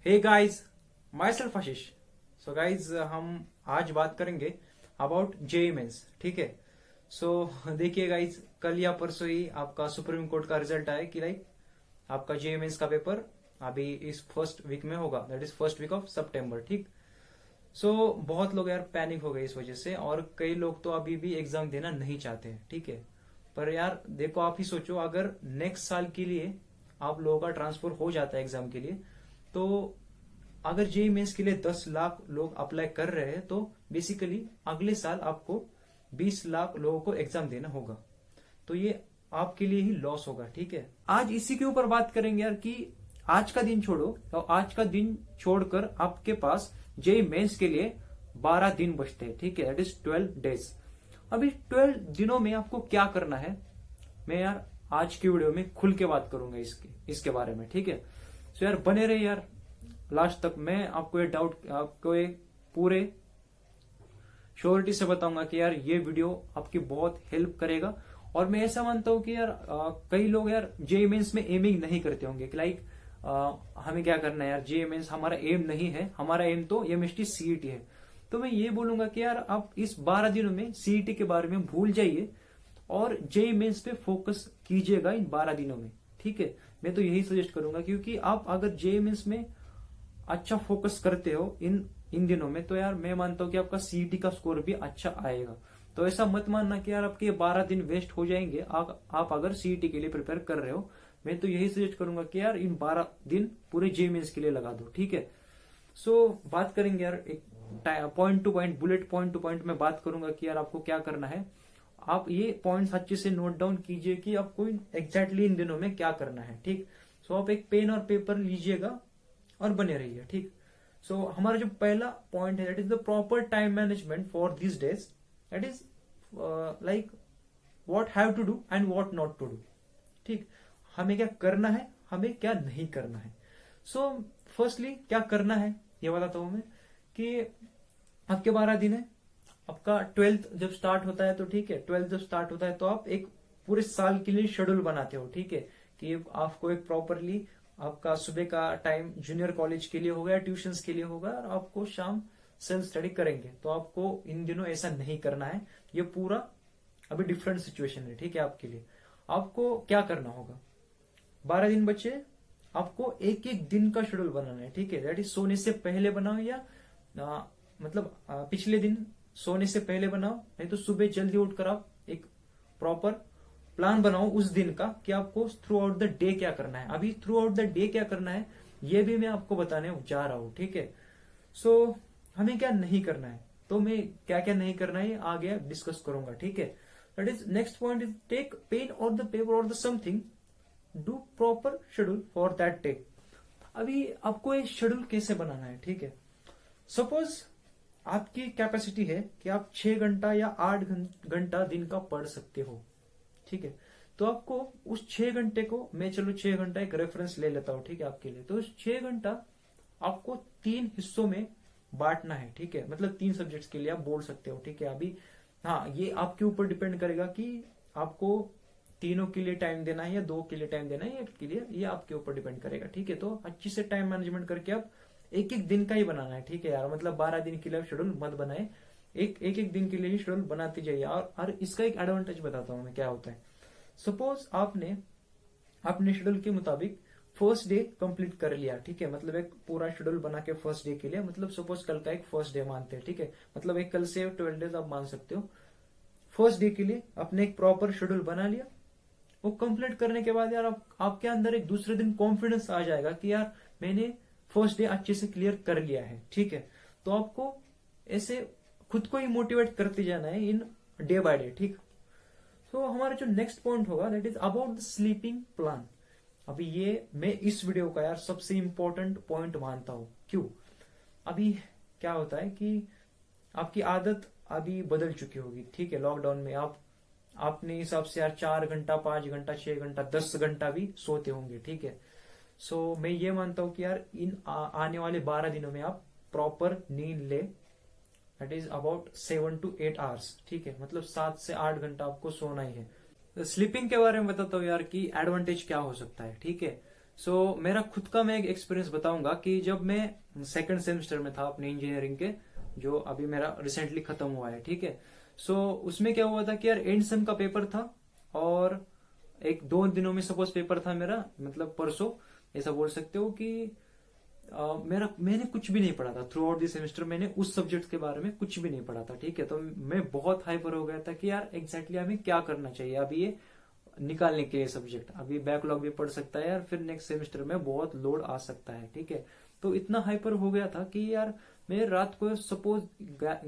हे guys, myself Ashish. So guys हम आज बात करेंगे अबाउट जेई मेंस। ठीक है। सो देखिए गाइज, कल या परसों ही आपका सुप्रीम कोर्ट का रिजल्ट आया कि लाइक आपका जेई मेंस का पेपर अभी इस फर्स्ट वीक में होगा, that is first week of September. ठीक। सो बहुत लोग यार पैनिक हो गए इस वजह से, और कई लोग तो अभी भी एग्जाम देना नहीं चाहते हैं। ठीक है। पर यार देखो, आप ही सोचो, अगर नेक्स्ट साल के लिए आप लोगों का ट्रांसफर हो जाता है एग्जाम के लिए, तो अगर जेई मेंस के लिए 10 लाख लोग अप्लाई कर रहे हैं, तो बेसिकली अगले साल आपको 20 लाख लोगों को एग्जाम देना होगा। तो ये आपके लिए ही लॉस होगा। ठीक है। आज इसी के ऊपर बात करेंगे यार कि आज का दिन छोड़ो, तो आज का दिन छोड़कर आपके पास जेई मेंस के लिए 12 दिन बचते हैं। ठीक है, दैट इज 12 डेज। अभी 12 दिनों में आपको क्या करना है, मैं यार आज की वीडियो में खुल के बात करूंगा इसके बारे में। ठीक है। सो यार बने रहे यार लास्ट तक। मैं आपको एक पूरे श्योरिटी से बताऊंगा कि यार ये वीडियो आपकी बहुत हेल्प करेगा। और मैं ऐसा मानता हूं कि यार कई लोग यार जेई मेंस में एमिंग नहीं करते होंगे कि लाइक हमें क्या करना है यार, जेई मेंस हमारा एम नहीं है, हमारा एम तो एमएसटी सीईटी है। तो मैं ये बोलूंगा कि यार आप इस 12 दिनों में सीईटी के बारे में भूल जाइए और जेई मेंस पे फोकस कीजिएगा इन 12 दिनों में। ठीक है। मैं तो यही सजेस्ट करूंगा, क्योंकि आप अगर जेई मेंस में अच्छा फोकस करते हो इन दिनों में, तो यार मैं मानता हूं कि आपका सीईटी का स्कोर भी अच्छा आएगा। तो ऐसा मत मानना कि यार आपके 12 दिन वेस्ट हो जाएंगे आप अगर सीईटी के लिए प्रिपेयर कर रहे हो। मैं तो यही सजेस्ट करूंगा कि यार इन 12 दिन पूरे जेई मेंस के लिए लगा दो। ठीक है। सो बात करेंगे यार एक point two point, bullet point two point में बात करूंगा कि यार आपको क्या करना है। आप ये पॉइंट्स अच्छे से नोट डाउन कीजिए कि आपको एग्जैक्टली इन दिनों में क्या करना है। ठीक। सो आप एक पेन और पेपर लीजिएगा और बने रहिए। ठीक। सो हमारा जो पहला पॉइंट है, that is the proper time management for this days. That is like what have to do and what not to do. ठीक। हमें क्या करना है, हमें क्या नहीं करना है। सो फर्स्टली क्या करना है ये बताता हूं मैं कि आपके 12 दिन है। आपका 12th जब स्टार्ट होता है, तो ठीक है, 12th जब स्टार्ट होता है तो आप एक पूरे साल के लिए शेड्यूल बनाते हो। ठीक है। कि आपको एक प्रॉपरली आपका सुबह का टाइम जूनियर कॉलेज के लिए होगा या ट्यूशंस के लिए होगा, और आपको शाम सेल्फ स्टडी करेंगे। तो आपको इन दिनों ऐसा नहीं करना है। ये पूरा अभी डिफरेंट सिचुएशन है। ठीक है। आपके लिए आपको क्या करना होगा, 12 दिन बचे, आपको एक एक दिन का शेड्यूल बनाना है। ठीक है। दैट इज सोने से पहले बनाओ या पिछले दिन सोने से पहले बनाओ, नहीं तो सुबह जल्दी उठकर आप एक प्रॉपर प्लान बनाओ उस दिन का कि आपको थ्रू आउट द डे क्या करना है। अभी थ्रू आउट द डे क्या करना है ये भी मैं आपको बताने जा रहा हूं। ठीक है। सो हमें क्या नहीं करना है, तो मैं क्या क्या नहीं करना है आगे डिस्कस करूंगा। ठीक है। That is next point is take pen और द पेपर और the something, do proper schedule for that day. अभी आपको एक शेड्यूल कैसे बनाना है। ठीक है। सपोज आपकी कैपेसिटी है कि आप 6 घंटा या 8 घंटा दिन का पढ़ सकते हो। ठीक है। तो आपको उस 6 घंटे को, मैं चलो 6 घंटा एक रेफरेंस ले लेता हूं। ठीक है। आपके लिए तो उस 6 घंटा आपको 3 हिस्सों में बांटना है। ठीक है। मतलब 3 सब्जेक्ट्स के लिए आप बोल सकते हो। ठीक है। अभी हाँ, ये आपके ऊपर डिपेंड करेगा कि आपको तीनों के लिए टाइम देना है या 2 के लिए टाइम देना है, एक के लिए, ये आपके ऊपर डिपेंड करेगा। ठीक है। तो अच्छी से टाइम मैनेजमेंट करके आप एक एक दिन का ही बनाना है। ठीक है यार, मतलब 12 दिन के लिए शेड्यूल मत बनाए, एक दिन के लिए ही शेड्यूल बनाते जाइए। और इसका एक एडवांटेज बताता हूं मैं क्या होता है। सपोज आपने अपने शेड्यूल के मुताबिक फर्स्ट डे कंप्लीट कर लिया। ठीक है। मतलब एक पूरा शेड्यूल बना के फर्स्ट डे के लिए, मतलब सपोज कल का एक फर्स्ट डे मानते हैं। ठीक है। मतलब एक कल से 12 डेज आप मान सकते हो। फर्स्ट डे के लिए आपने एक प्रॉपर शेड्यूल बना लिया। वो कंप्लीट करने के बाद यार आपके अंदर एक दूसरे दिन कॉन्फिडेंस आ जाएगा कि यार मैंने फर्स्ट डे अच्छे से क्लियर कर लिया है। ठीक है। तो आपको ऐसे खुद को ही मोटिवेट करते जाना है इन डे बाय डे। ठीक। तो हमारा जो नेक्स्ट पॉइंट होगा, that is about the sleeping plan. अभी ये मैं इस वीडियो का यार सबसे इंपॉर्टेंट पॉइंट मानता हूं। क्यों? अभी क्या होता है कि आपकी आदत अभी बदल चुकी होगी। ठीक है। लॉकडाउन में आप अपने हिसाब से यार 4 घंटा, 5 घंटा, 6 घंटा, 10 घंटा भी सोते होंगे। ठीक है। सो मैं ये मानता हूं कि यार इन आने वाले 12 दिनों में आप प्रॉपर नींद ले। That is about 7 to 8 hours. ठीक है। मतलब 7 से 8 घंटा आपको सोना ही है। स्लीपिंग के बारे में बताता हूँ यार कि एडवांटेज क्या हो सकता है। ठीक है। मेरा खुद का मैं एक एक्सपीरियंस बताऊंगा कि जब मैं सेकंड सेमेस्टर में था अपने इंजीनियरिंग के, जो अभी मेरा रिसेंटली खत्म हुआ है, ठीक है। उसमें क्या हुआ था कि यार एंड सेम का पेपर था, और एक 2 दिनों में सपोज पेपर था मेरा, मतलब परसों, ऐसा बोल सकते हो कि मैंने कुछ भी नहीं पढ़ा था थ्रू आउट द सेमेस्टर। मैंने उस सब्जेक्ट के बारे में कुछ भी नहीं पढ़ा था, ठीक है। तो मैं बहुत हाइपर हो गया था कि यार एग्जैक्टली हमें क्या करना चाहिए अभी ये निकालने के लिए सब्जेक्ट। अभी बैकलॉग भी पढ़ सकता है यार, फिर नेक्स्ट सेमेस्टर में बहुत लोड आ सकता है, ठीक है। तो इतना हाइपर हो गया था कि यार मैं रात को सपोज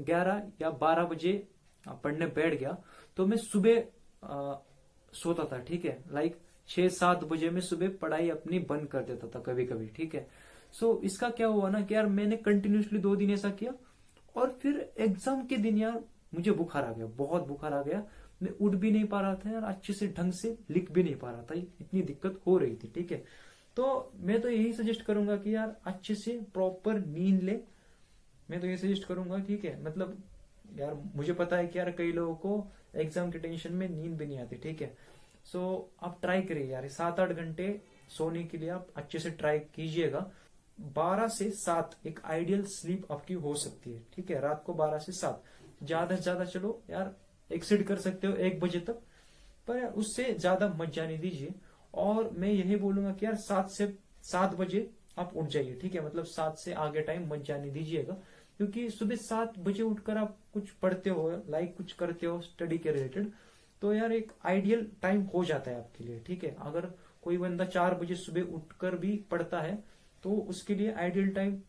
11 या 12 बजे पढ़ने बैठ गया, तो मैं सुबह सोता था, ठीक है। लाइक 6-7 बजे में सुबह पढ़ाई अपनी बंद कर देता था कभी कभी, ठीक है। इसका क्या हुआ ना कि यार मैंने कंटिन्यूसली 2 दिन ऐसा किया, और फिर एग्जाम के दिन यार मुझे बुखार आ गया, बहुत बुखार आ गया। मैं उठ भी नहीं पा रहा था यार, अच्छे से ढंग से लिख भी नहीं पा रहा था, इतनी दिक्कत हो रही थी, ठीक है। तो मैं तो यही सजेस्ट करूंगा कि यार अच्छे से प्रॉपर नींद ले। मैं तो ये सजेस्ट करूंगा, ठीक है। मतलब यार मुझे पता है कि यार कई लोगों को एग्जाम के टेंशन में नींद भी नहीं आती, ठीक है। आप ट्राई करिए यार 7-8 घंटे सोने के लिए आप अच्छे से ट्राई कीजिएगा। 12 से 7 एक आइडियल स्लीप आपकी हो सकती है, ठीक है। रात को 12 से 7, ज्यादा से ज्यादा चलो यार एक्सीड कर सकते हो 1 बजे तक, पर यार उससे ज्यादा मत जाने दीजिए। और मैं यही बोलूंगा कि यार 7 से 7 बजे आप उठ जाइए, ठीक है। मतलब 7 से आगे टाइम मत जाने दीजिएगा, क्योंकि सुबह 7 बजे उठकर आप कुछ पढ़ते हो, लाइक कुछ करते हो स्टडी के रिलेटेड, तो यार एक आइडियल टाइम हो जाता है आपके लिए, ठीक है। अगर कोई बंदा 4 बजे सुबह उठकर भी पढ़ता है, तो उसके लिए आइडियल टाइम,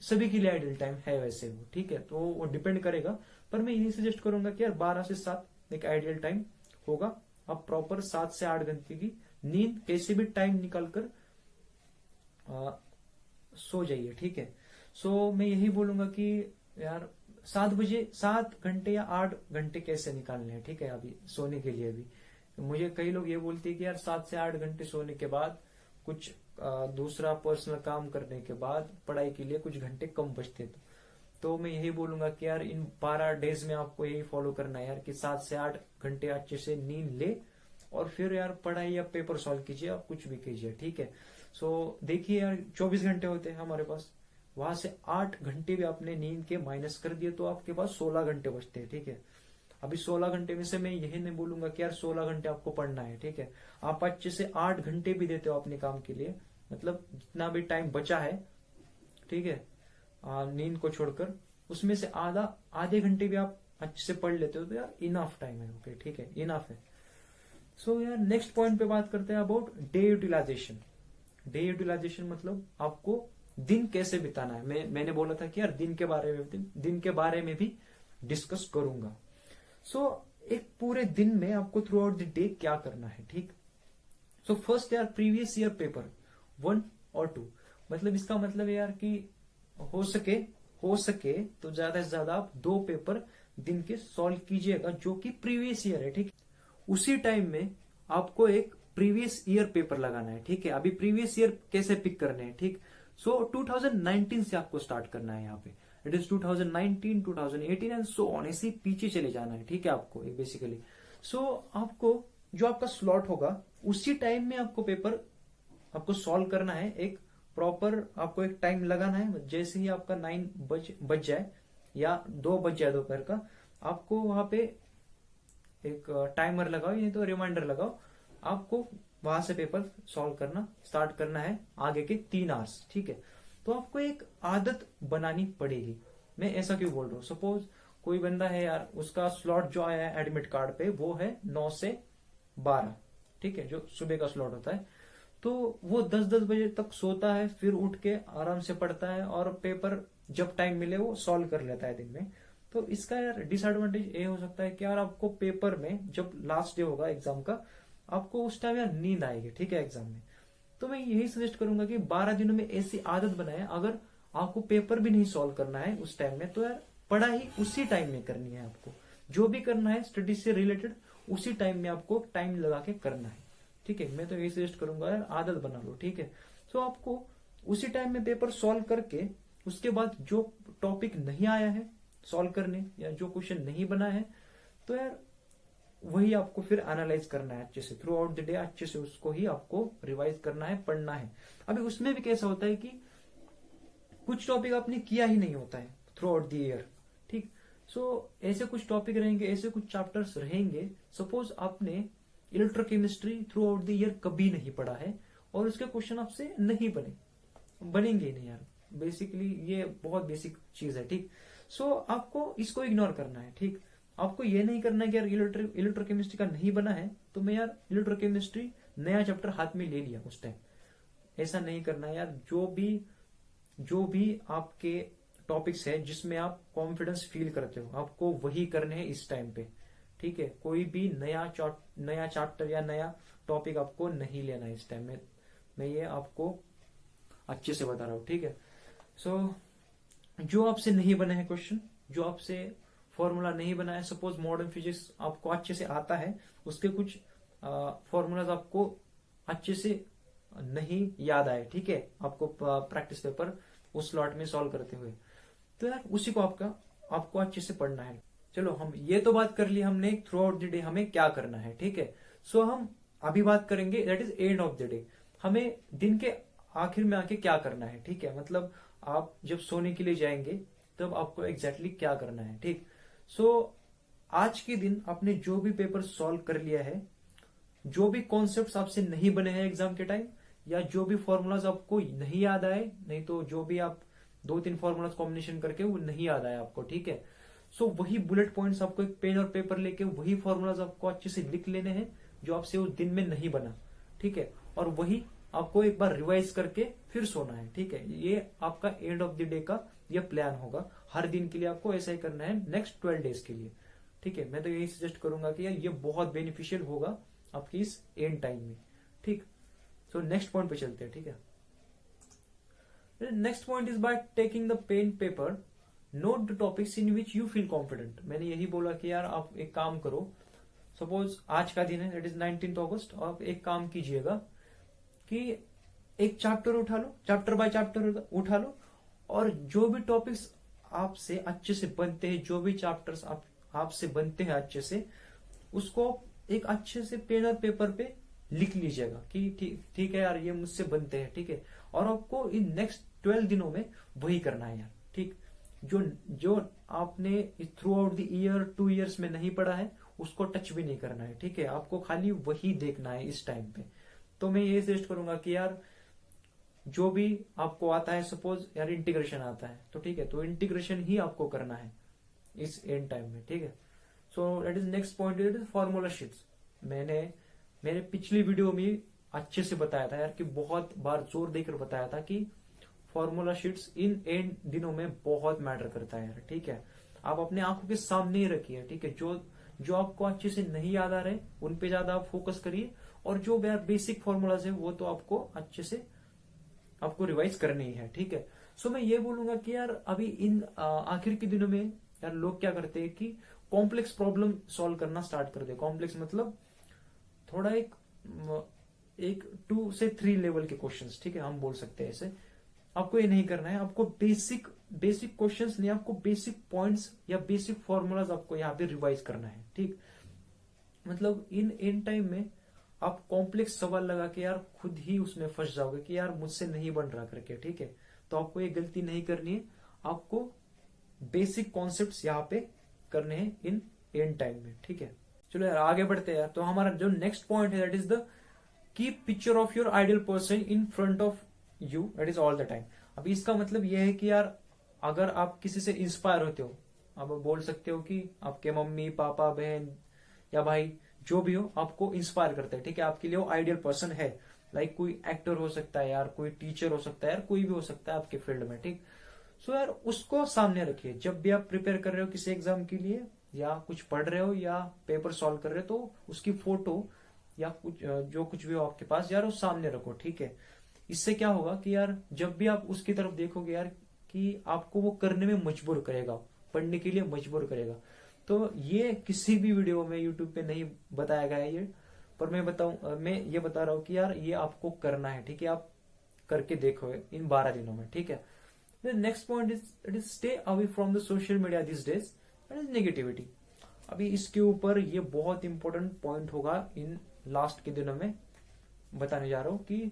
सभी के लिए आइडियल टाइम है वैसे वो, ठीक है। तो वो डिपेंड करेगा, पर मैं यही सजेस्ट करूंगा कि यार 12 से 7 एक आइडियल टाइम होगा। आप प्रॉपर 7 से 8 घंटे की नींद कैसे भी टाइम निकालकर सो जाइए, ठीक है। मैं यही बोलूंगा कि यार 7 घंटे या 8 घंटे कैसे निकालने हैं, ठीक है, अभी सोने के लिए भी। मुझे कई लोग ये बोलते हैं कि यार 7 से 8 घंटे सोने के बाद कुछ दूसरा पर्सनल काम करने के बाद पढ़ाई के लिए कुछ घंटे कम बचते। तो मैं यही बोलूंगा कि यार इन 12 डेज में आपको यही फॉलो करना है यार, कि 7 से 8 घंटे अच्छे से नींद ले, और फिर यार पढ़ाई या पेपर सॉल्व कीजिए, आप कुछ भी कीजिए, ठीक है। देखिए यार 24 घंटे होते हैं हमारे पास, वहां से 8 घंटे भी आपने नींद के माइनस कर दिए तो आपके पास 16 घंटे बचते हैं, ठीक है। अभी 16 घंटे में से मैं यही नहीं बोलूंगा कि यार 16 घंटे आपको पढ़ना है, ठीक है। आप अच्छे से 8 घंटे भी देते हो अपने काम के लिए, मतलब जितना भी टाइम बचा है, ठीक है, नींद को छोड़कर, उसमें से आधे घंटे भी आप अच्छे से पढ़ लेते हो, तो यार इनफ टाइम है, ओके, ठीक है, इनफ है। यार नेक्स्ट पॉइंट पे बात करते हैं about day utilisation. Day utilisation मतलब आपको दिन कैसे बिताना है। मैंने बोला था कि यार दिन के बारे में भी डिस्कस करूंगा। एक पूरे दिन में आपको थ्रू आउट द डे क्या करना है, ठीक। फर्स्ट यार प्रीवियस ईयर पेपर 1 और 2, मतलब इसका मतलब है यार कि हो सके तो ज्यादा से ज्यादा आप 2 पेपर दिन के सॉल्व कीजिएगा जो कि प्रीवियस ईयर है, ठीक। उसी टाइम में आपको एक प्रीवियस ईयर पेपर लगाना है, ठीक है। अभी प्रीवियस ईयर कैसे पिक करने हैं, ठीक। 2019 से आपको स्टार्ट करना है यहाँ पे, it is 2019, 2018 and so on, ऐसे पीछे चले जाना है, ठीक है, आपको बेसिकली। आपको जो आपका स्लॉट होगा उसी टाइम में आपको पेपर आपको सॉल्व करना है। एक प्रॉपर आपको एक टाइम लगाना है, जैसे ही आपका 9 बज जाए या 2 बज जाए दोपहर का, आपको वहां पे एक टाइमर लगाओ, नहीं तो रिमाइंडर लगाओ, आपको वहां से पेपर सॉल्व करना स्टार्ट करना है आगे के 3 आवर्स, ठीक है। तो आपको एक आदत बनानी पड़ेगी। मैं ऐसा क्यों बोल रहा हूँ, सपोज कोई बंदा है यार, उसका स्लॉट जो आया है एडमिट कार्ड पे वो है 9 से 12, ठीक है, जो सुबह का स्लॉट होता है। तो वो 10-10 बजे तक सोता है, फिर उठ के आराम से पढ़ता है, और पेपर जब टाइम मिले वो सॉल्व कर लेता है दिन में। तो इसका यार डिसएडवांटेज ये हो सकता है कि यार आपको पेपर में जब लास्ट डे होगा एग्जाम का, आपको उस टाइम यार नींद आएगी, ठीक है, एग्जाम में। तो मैं यही सजेस्ट करूंगा कि 12 दिनों में ऐसी आदत बनाए, अगर आपको पेपर भी नहीं सॉल्व करना है उस टाइम में, तो यार पढ़ाई उसी टाइम में करनी है। आपको जो भी करना है स्टडी से रिलेटेड उसी टाइम में आपको टाइम लगा के करना है, ठीक है। मैं तो यही सजेस्ट करूंगा यार आदत बना लो, ठीक है। आपको उसी टाइम में पेपर सॉल्व करके, उसके बाद जो टॉपिक नहीं आया है सॉल्व करने, या जो क्वेश्चन नहीं बना है, तो यार वही आपको फिर एनालाइज करना है अच्छे से, थ्रू आउट द डे अच्छे से उसको ही आपको रिवाइज करना है, पढ़ना है। अभी उसमें भी कैसा होता है कि कुछ टॉपिक आपने किया ही नहीं होता है थ्रू आउट द ईयर, ठीक। सो ऐसे कुछ टॉपिक रहेंगे, ऐसे कुछ चैप्टर्स रहेंगे, सपोज आपने electrochemistry through out the year कभी नहीं पढ़ा है और उसके क्वेश्चन आपसे नहीं बनेंगे ही नहीं यार, बेसिकली ये बहुत बेसिक चीज है, ठीक। सो आपको इसको इग्नोर करना है, ठीक। आपको ये नहीं करना है कि यार इलेक्ट्रोकेमिस्ट्री का नहीं बना है तो मैं यार इलेक्ट्रोकेमिस्ट्री नया चैप्टर हाथ में ले लिया उस टाइम, ऐसा नहीं करना है यार। जो भी आपके टॉपिक्स है जिसमें आप कॉन्फिडेंस फील करते हो, आपको वही करने हैं इस टाइम पे, ठीक है। कोई भी नया चैप्टर या नया टॉपिक आपको नहीं लेना है इस टाइम में, मैं ये आपको अच्छे से बता रहा हूं, ठीक है। सो जो आपसे नहीं बने हैं क्वेश्चन, जो आपसे फॉर्मूला नहीं बना है, सपोज मॉडर्न फिजिक्स आपको अच्छे से आता है, उसके कुछ फॉर्मूलाज आपको अच्छे से नहीं याद आए, ठीक है, आपको प्रैक्टिस पेपर उस स्लॉट में सॉल्व करते हुए, तो यार उसी को आपको अच्छे से पढ़ना है। चलो हम ये तो बात कर ली हमने थ्रू आउट द डे हमें क्या करना है, ठीक है। सो हम अभी बात करेंगे that is end of the day, हमें दिन के आखिर में आके क्या करना है, ठीक है। मतलब आप जब सोने के लिए जाएंगे तब आपको एग्जैक्टली क्या करना है, ठीक। सो आज के दिन आपने जो भी पेपर सॉल्व कर लिया है, जो भी कॉन्सेप्ट्स आपसे नहीं बने हैं एग्जाम के टाइम, या जो भी फॉर्मूलाज आपको नहीं याद आए, नहीं तो जो भी आप 2-3 फॉर्मूलाज कॉम्बिनेशन करके वो नहीं याद आया आपको, ठीक है। सो वही बुलेट पॉइंट्स आपको एक पेन और पेपर लेके वही फॉर्मूलाज आपको अच्छे से लिख लेने हैं जो आपसे उस दिन में नहीं बना, ठीक है। और वही आपको एक बार रिवाइज करके फिर सोना है, ठीक है। ये आपका एंड ऑफ द डे का ये प्लान होगा, हर दिन के लिए आपको ऐसा ही करना है नेक्स्ट 12 डेज के लिए, ठीक है। मैं तो यही सजेस्ट करूंगा कि यार ये बहुत बेनिफिशियल होगा आपकी इस एंड टाइम में, ठीक। सो नेक्स्ट पॉइंट पे चलते हैं, ठीक है। Next point is by taking the pen paper note the topics in which you feel confident. मैंने यही बोला कि यार आप एक काम करो, सपोज आज का दिन है दैट इज 19 अगस्त, आप एक काम कीजिएगा कि एक चैप्टर उठा लो, चैप्टर बाय चैप्टर उठा लो, और जो भी टॉपिक्स आपसे अच्छे से बनते हैं, जो भी चैप्टर्स आपसे बनते हैं अच्छे से, उसको एक अच्छे से पेन और पेपर पे लिख लीजिएगा कि ठीक है यार ये मुझसे बनते हैं, ठीक है। और आपको इन नेक्स्ट 12 दिनों में वही करना है यार, ठीक। जो आपने through out the year 2 years में नहीं पढ़ा है उसको टच भी नहीं करना है, ठीक है। आपको खाली वही देखना है इस टाइम पे। तो मैं ये सजेस्ट करूंगा कि यार जो भी आपको आता है, सपोज यार इंटीग्रेशन आता है तो ठीक है, तो इंटीग्रेशन ही आपको करना है इस एंड टाइम में, ठीक है। So that is next point is formula sheets. मैंने मेरे पिछली वीडियो में अच्छे से बताया था यार कि बहुत बार जोर देकर बताया था कि फॉर्मूला शीट्स इन एंड दिनों में बहुत मैटर करता है यार, ठीक है। आप अपने आंखों के सामने ही रखिए, ठीक है। जो आपको अच्छे से नहीं याद आ रहे उन पे ज्यादा आप फोकस करिए, और जो बेसिक फॉर्मूलाज है वो तो आपको अच्छे से आपको रिवाइज करनी ही है, ठीक है। सो मैं ये बोलूंगा कि यार अभी इन आखिर के दिनों में यार लोग क्या करते हैं कि कॉम्प्लेक्स प्रॉब्लम सॉल्व करना स्टार्ट कर दे। कॉम्प्लेक्स मतलब थोड़ा एक 2 से 3 लेवल के क्वेश्चंस, ठीक है, हम बोल सकते हैं ऐसे। आपको ये नहीं करना है, आपको बेसिक क्वेश्चंस नहीं, आपको बेसिक पॉइंट्स या बेसिक फॉर्मूलाज आपको यहाँ पे रिवाइज करना है, ठीक। मतलब इन टाइम में आप कॉम्प्लेक्स सवाल लगा के यार खुद ही उसमें फंस जाओगे कि यार मुझसे नहीं बन रहा करके, ठीक है। तो आपको ये गलती नहीं करनी है, आपको बेसिक कॉन्सेप्ट्स यहाँ पे करने हैं इन एंड टाइम में, ठीक है। चलो यार आगे बढ़ते हैं यार। तो हमारा जो नेक्स्ट पॉइंट है that is the keep picture of your ideal person in front of you that is all the time. अब इसका मतलब यह है कि यार अगर आप किसी से इंस्पायर होते हो, आप बोल सकते हो कि आपके मम्मी पापा बहन या भाई जो भी हो आपको इंस्पायर करते हैं, ठीक है, आपके लिए वो आइडियल पर्सन है। लाइक कोई एक्टर हो सकता है यार, कोई टीचर हो सकता है यार, कोई भी हो सकता है आपके फील्ड में, ठीक। सो यार उसको सामने रखिए जब भी आप प्रिपेयर कर रहे हो किसी एग्जाम के लिए, या कुछ पढ़ रहे हो या पेपर सॉल्व कर रहे हो, तो उसकी फोटो या जो कुछ भी हो आपके पास यार वो सामने रखो, ठीक है। इससे क्या होगा कि यार जब भी आप उसकी तरफ देखोगे यार कि आपको वो करने में मजबूर करेगा, पढ़ने के लिए मजबूर करेगा। तो ये किसी भी वीडियो में यूट्यूब पे नहीं बताया गया है ये, पर मैं ये बता रहा हूँ कि यार ये आपको करना है, ठीक है। आप करके देखो इन 12 दिनों में, ठीक है। Next point is stay away from the social media this days, that is negativity. अभी इसके ऊपर ये बहुत इंपॉर्टेंट पॉइंट होगा इन लास्ट के दिनों में बताने जा रहा हूं कि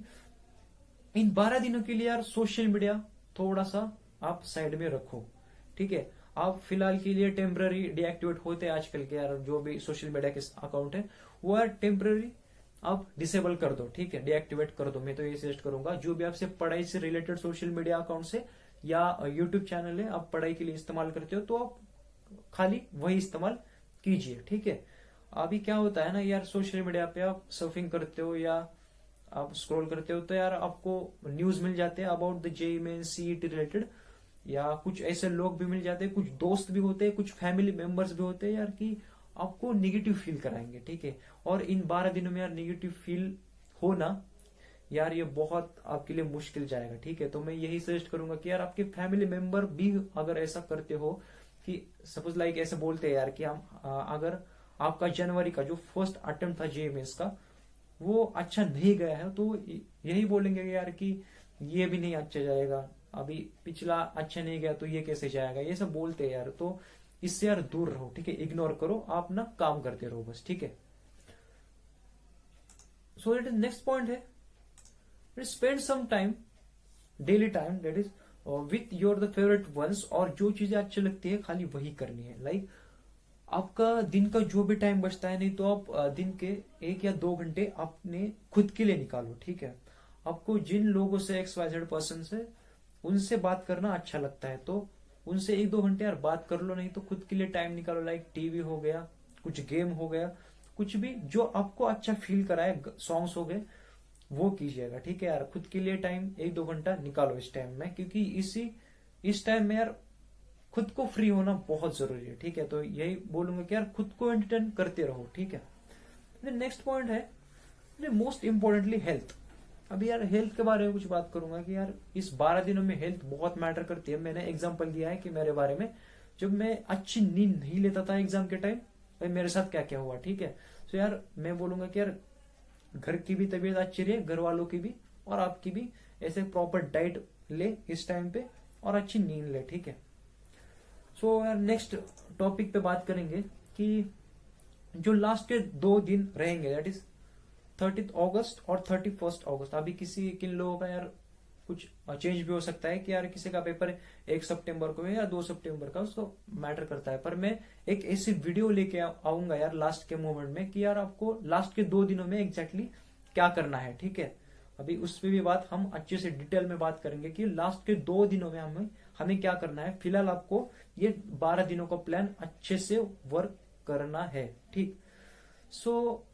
इन 12 दिनों के लिए यार सोशल मीडिया थोड़ा सा आप साइड में रखो, ठीक है। आप फिलहाल के लिए टेम्पररी डीएक्टिवेट होते हैं आजकल के यार जो भी सोशल मीडिया के अकाउंट है वो यार टेम्पररी आप डिसेबल कर दो, ठीक है, डीएक्टिवेट कर दो। मैं तो ये सजेस्ट करूंगा जो भी आपसे पढ़ाई से रिलेटेड सोशल मीडिया अकाउंट से या यूट्यूब चैनल है आप पढ़ाई के लिए इस्तेमाल करते हो तो आप खाली वही इस्तेमाल कीजिए, ठीक है। अभी क्या होता है ना यार, सोशल मीडिया पे आप सर्फिंग करते हो या आप स्क्रॉल करते हो तो यार आपको न्यूज मिल जाते हैं about the JEE Mains CET related, या कुछ ऐसे लोग भी मिल जाते हैं, कुछ दोस्त भी होते हैं, कुछ फैमिली मेंबर्स भी होते हैं यार कि आपको निगेटिव फील कराएंगे, ठीक है। और इन 12 दिनों में यार निगेटिव फील होना यार ये बहुत आपके लिए मुश्किल जाएगा, ठीक है। तो मैं यही सजेस्ट करूंगा कि यार आपके फैमिली मेंबर भी अगर ऐसा करते हो कि सपोज लाइक ऐसे बोलते हैं यार कि हम अगर आपका जनवरी का जो फर्स्ट अटेम्प्ट था जेईई मेंस का वो अच्छा नहीं गया है तो यही बोलेंगे यार कि ये भी नहीं अच्छा जाएगा, अभी पिछला अच्छा नहीं गया तो ये कैसे जाएगा, ये सब बोलते हैं यार। तो इससे यार दूर रहो, ठीक है, इग्नोर करो, आप ना काम करते रहो बस, ठीक है। सो इट नेक्स्ट पॉइंट है spend some time, daily time that is with your the favourite ones, और जो चीजें अच्छी लगती है खाली वही करनी है। लाइक आपका दिन का जो भी टाइम बचता है, नहीं तो आप दिन के 1 या 2 घंटे अपने खुद के लिए निकालो, ठीक है। आपको जिन लोगों से XYZ पर्सन से उनसे बात करना अच्छा लगता है तो उनसे 1-2 घंटे यार बात कर लो, नहीं तो खुद के लिए टाइम निकालो। लाइक टीवी हो गया, कुछ गेम हो गया, कुछ भी जो आपको अच्छा फील कराए, सॉन्ग्स हो गए, वो कीजिएगा, ठीक है यार। खुद के लिए टाइम 1-2 घंटा निकालो इस टाइम में, क्योंकि इस टाइम में यार खुद को फ्री होना बहुत जरूरी है, ठीक है। तो यही बोलूंगा कि यार खुद को एंटरटेन करते रहो, ठीक है। नेक्स्ट पॉइंट है मोस्ट इंपॉर्टेंटली हेल्थ। अभी यार हेल्थ के बारे में कुछ बात करूंगा कि यार इस 12 दिनों में हेल्थ बहुत मैटर करती है। मैंने एग्जांपल दिया है कि मेरे बारे में, जब मैं अच्छी नींद नहीं लेता था एग्जाम के टाइम, भाई मेरे साथ क्या क्या हुआ, ठीक है। तो यार मैं बोलूंगा कि यार घर की भी तबीयत अच्छी रहे, घर वालों की भी और आपकी भी, ऐसे प्रॉपर डाइट ले इस टाइम पे और अच्छी नींद ले, ठीक है। सो यार नेक्स्ट टॉपिक पे बात करेंगे कि जो लास्ट के 2 दिन रहेंगे दैट इज 30 अगस्त और 31 अगस्त। अभी किन लोगों का यार कुछ चेंज भी हो सकता है कि यार किसी का पेपर 1 सितंबर को है या 2 सितंबर का, उसको मैटर करता है। पर मैं एक ऐसी वीडियो लेके आऊंगा यार लास्ट के मोमेंट में कि यार आपको लास्ट के 2 दिनों में एग्जैक्टली क्या करना है, ठीक है। अभी उस पर भी बात हम अच्छे से डिटेल में बात करेंगे कि लास्ट के 2 दिनों में हमें क्या करना है। फिलहाल आपको ये 12 दिनों का प्लान अच्छे से वर्क करना है, ठीक। सो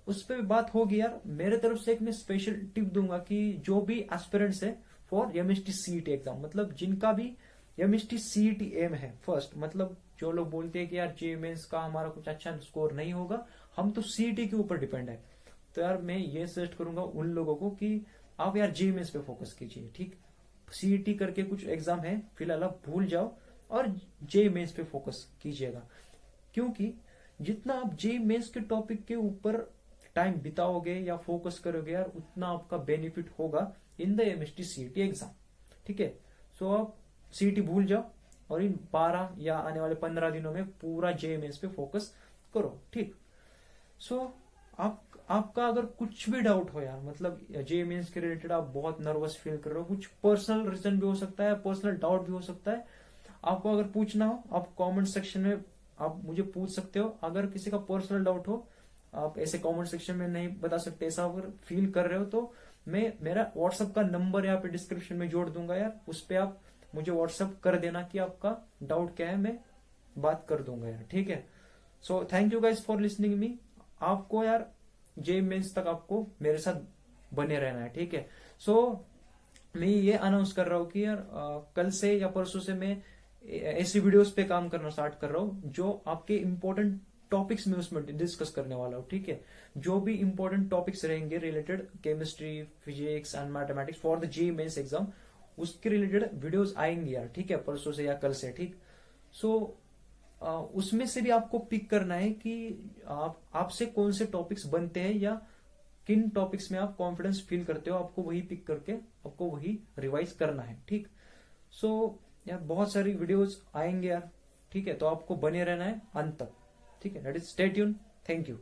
उस पर बात होगी यार। मेरे तरफ से एक मैं स्पेशल टिप दूंगा कि जो भी एस्पिरेंट्स है फॉर एमएसटी सीईटी एग्जाम, मतलब जिनका भी एमएसटी सीईटी एम है फर्स्ट, मतलब जो लोग बोलते हैं कि यार जेईई मेंस का हमारा कुछ अच्छा स्कोर नहीं होगा, हम तो सीईटी के ऊपर डिपेंड है, तो यार मैं ये सजेस्ट करूंगा उन लोगों को कि आप यार जेईई मेंस पे फोकस कीजिए, ठीक। सीईटी करके कुछ एग्जाम है फिलहाल आप भूल जाओ और जेईई मेंस पे फोकस कीजिएगा, क्योंकि जितना आप जेईई मेंस के टॉपिक के ऊपर टाइम बिताओगे या फोकस करोगे यार उतना आपका बेनिफिट होगा in the MST CET exam, ठीक है। सो आप सीईटी भूल जाओ और इन 12 या आने वाले 15 दिनों में पूरा जेईई मेंस पे फोकस करो, ठीक। सो आपका अगर कुछ भी डाउट हो यार, मतलब जेईई मेंस के रिलेटेड आप बहुत नर्वस फील कर रहे हो, कुछ पर्सनल रीजन भी हो सकता है, पर्सनल डाउट भी हो सकता है, आपको अगर पूछना हो आप कमेंट सेक्शन में आप मुझे पूछ सकते हो। अगर किसी का पर्सनल डाउट हो आप ऐसे कमेंट सेक्शन में नहीं बता सकते, ऐसा अगर फील कर रहे हो तो मैं मेरा व्हाट्सएप का नंबर यहाँ पे डिस्क्रिप्शन में जोड़ दूंगा यार, उस पर आप मुझे व्हाट्सएप कर देना कि आपका डाउट क्या है, मैं बात कर दूंगा यार, ठीक है। So thank you guys for listening me. आपको यार जेईई मेंस तक आपको मेरे साथ बने रहना है, ठीक है। सो मैं ये अनाउंस कर रहा हूँ कि यार कल से या परसों से मैं ऐसी वीडियोस पे काम करना स्टार्ट कर रहा हूँ जो आपके इंपॉर्टेंट टॉपिक्स में उसमें डिस्कस करने वाला हूँ, ठीक है। जो भी इंपॉर्टेंट टॉपिक्स रहेंगे related chemistry, physics and mathematics for the JEE Mains exam, उसके रिलेटेड वीडियोस आएंगे यार, ठीक है, परसों से या कल से, ठीक। सो उसमें से भी आपको पिक करना है कि आपसे कौन से टॉपिक्स बनते हैं या किन टॉपिक्स में आप कॉन्फिडेंस फील करते हो, आपको वही पिक करके आपको वही रिवाइज करना है, ठीक। सो यार बहुत सारी वीडियोस आएंगे यार, ठीक है, तो आपको बने रहना है अंत तक, ठीक। ठीक है, that is stay tune. Thank you.